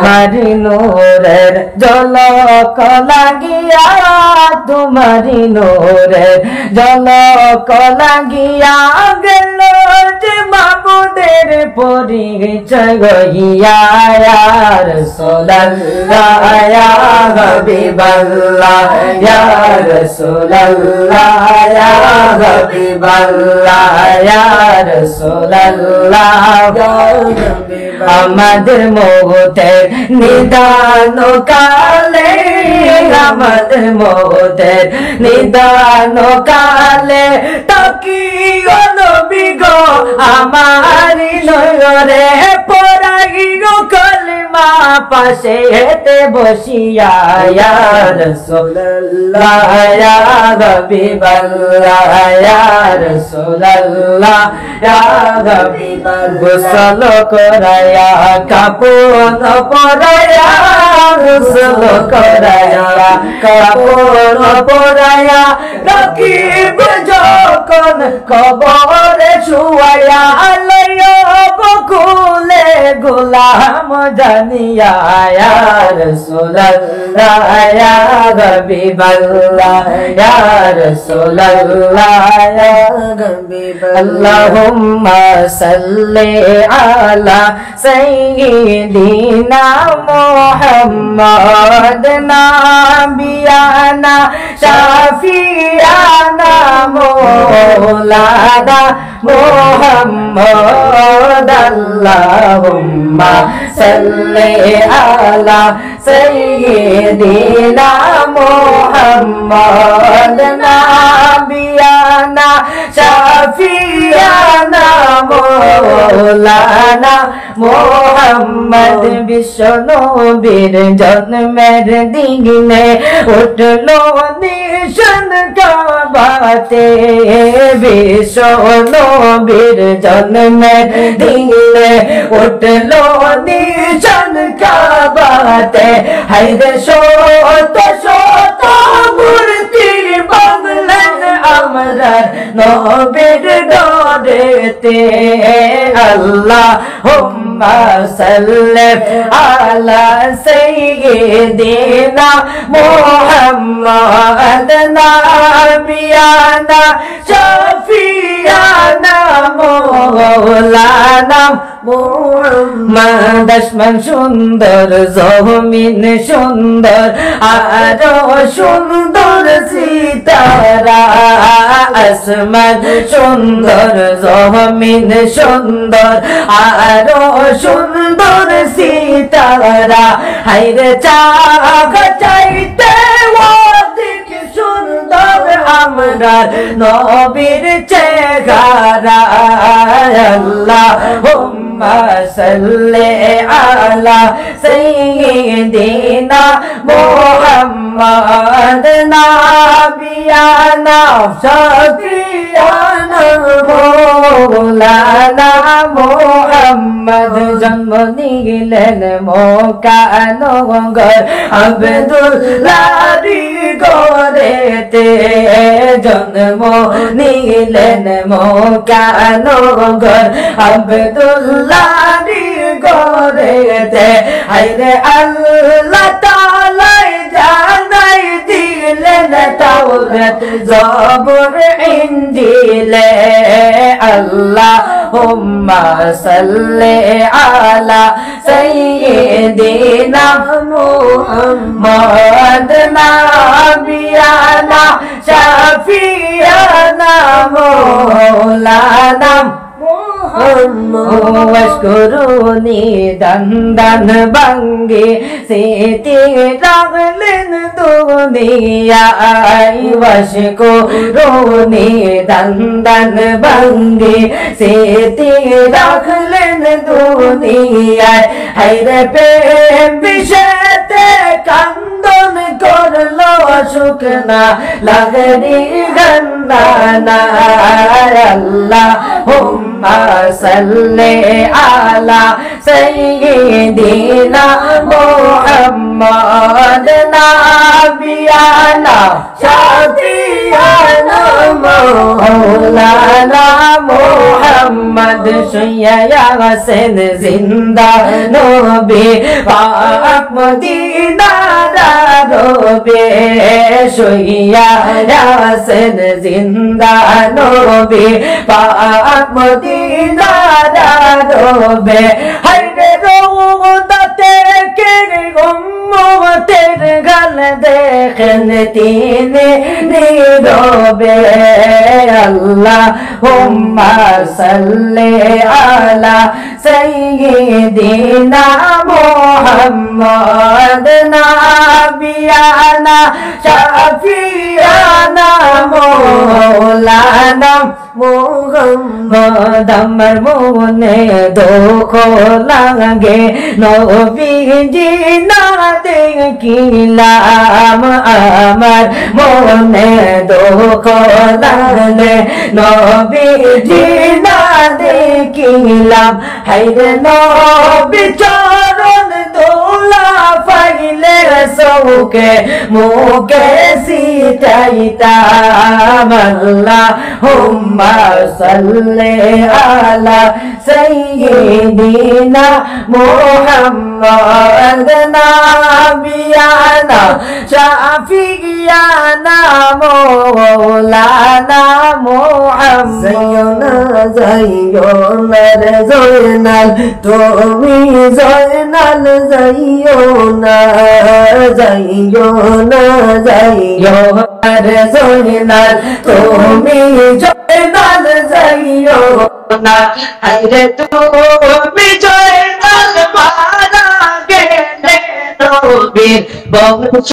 তোমারি নূরের ঝলক লাগিয়া তোমারি নূরের ঝলক লাগিয়া গেল যে মাবুদের পরিচয় গইয়া ইয়া রাসূলুল্লাহ ইয়া হাবিবাল্লাহ ইয়া রাসূলুল্লাহ ইয়া হাবিবাল্লাহ ইয়া রাসূলুল্লাহ আমাদের মৌতের নিদান কালে আমাদের মৌতের নিদান কালে তাকিও নবী গো আমারি নয়রে পরাইও কলমা পাশে হেতে বসিয়া ইয়া রাসূলুল্লাহ ইয়া হাবিবাল্লাহ ইয়া রাসূলুল্লাহ ইয়া হাবিবাল্লাহ গোসল করায়া কাপড় পরায়া গোসল করায়া কাপড় পরায়া রাখিব যখন কবরে শুয়ায়া লইয়া বকুলে গোলাম জানিয়া ইয়া রাসূলুল্লাহ ইয়া হাবিবাল্লাহ ইয়া রাসূলুল্লাহ ইয়া হাবিবাল্লাহ আল্লাহুম্মা সাল্লি আলা সাইয়্যিদিনা মুহাম্মদ নাবিয়ানা শাফিয়ানা মাওলানা মুহাম্মদ আল্লাহুম্মা সাল্লি আলা সাইয়্যিদিনা মুহাম্মদ নাবিয়ানা শাফিয়ানা মাওলানা মুহাম্মদ বিশ্ব নবীর জন্মের দিনে উঠলো নিশান কাবাতে বিশ্ব নবীর জন্মের দিনে উঠলো নিশান কাবাতে হায়রে শত শত মূর্তি বাংলার আমরা নবীর ডরেতে আল্লাহুম্মা সাল্লি আলা সাইয়্যিদিনা মুহাম্মদ নাবিয়ানা শাফিয়ানা মাওলানা মুহাম্মদ আসমান সুন্দর জমিন সুন্দর আরো সুন্দর সিতারা আসমান সুন্দর জমিন সুন্দর আরো সুন্দর সিতারা হায়রে চাক চাইতে অধিক সুন্দর আমরার নবীর চেহারা আল্লাহুম্মা সাল্লি আলা সাইয়্যিদিনা মুহাম্মদ নাবিয়ানা শাফিয়ানা মাওলানা মুহাম্মদ জন্ম নিলেন মক্কা নগর আব্দুল্লাহর ঘরেতে জন্ম নিলেন মক্কা নগর আব্দুল্লাহর ঘরেতে হায়রে আল্লাহ তাআলা জানাই দিলেন তাওরাত জবুর ইনজিলে আল্লাহুম্মা সাল্লি আলা সাইয়্যিদিনা মুহাম্মদ নাবিয়ানা শাফিয়ানা মাওলানা ওয়াশকুরুনি দান বাঙ্গে সেতে রাখলেন দুনিয়ায় ওয়াশকুরুনি দান বাঙ্গে সেতে রাখলেন দুনিয়ায় হায়রে প্রেম বিষেতে কান্দন করলো শুকনা লাগরি গন্না আল্লাহুম্মা সাল্লি আলা সাইয়্যিদিনা মুহাম্মদ নাবিয়ানা শাফিয়ানা মৌলানা মোহাম্মদ শুইয়া আছেন জিন্দা নবী পাক মদিনা রবে শুইয়া আছেন জিন্দা নবী পাক মদিনা রবে হায়রে রওদাতে কে উম্মতের গাল দেখেন তিনি নীরবে আল্লাহুম্মা সাল্লি আলা সাইয়্যিদিনা মুহাম্মদ নাবিয়ানা শাফিয়ানা মাওলানা মোহাম্মদ আমার মনে দুঃখ লাগে নবীজি না দেখিলাম আমার মনে দুঃখ লাগে নবীজি না দেখিলাম হায়রে নবী চরণ দোলা পাইলে সৌকে মুখে সিটাইতাম আল্লাহুম্মা সাল্লি আলা সাইয়্যিদিনা মুহাম্মদ নাবিয়ানা শাফিয়ানা মাওলানা মুহাম্মদ যাইও না রে জয়নাল তুমি জয়নাল যাইও না রে জয়নাল তুমি জয়নাল যাইও না হায়রে তুমি জয়নাল মারা গেলে নবীর বংশ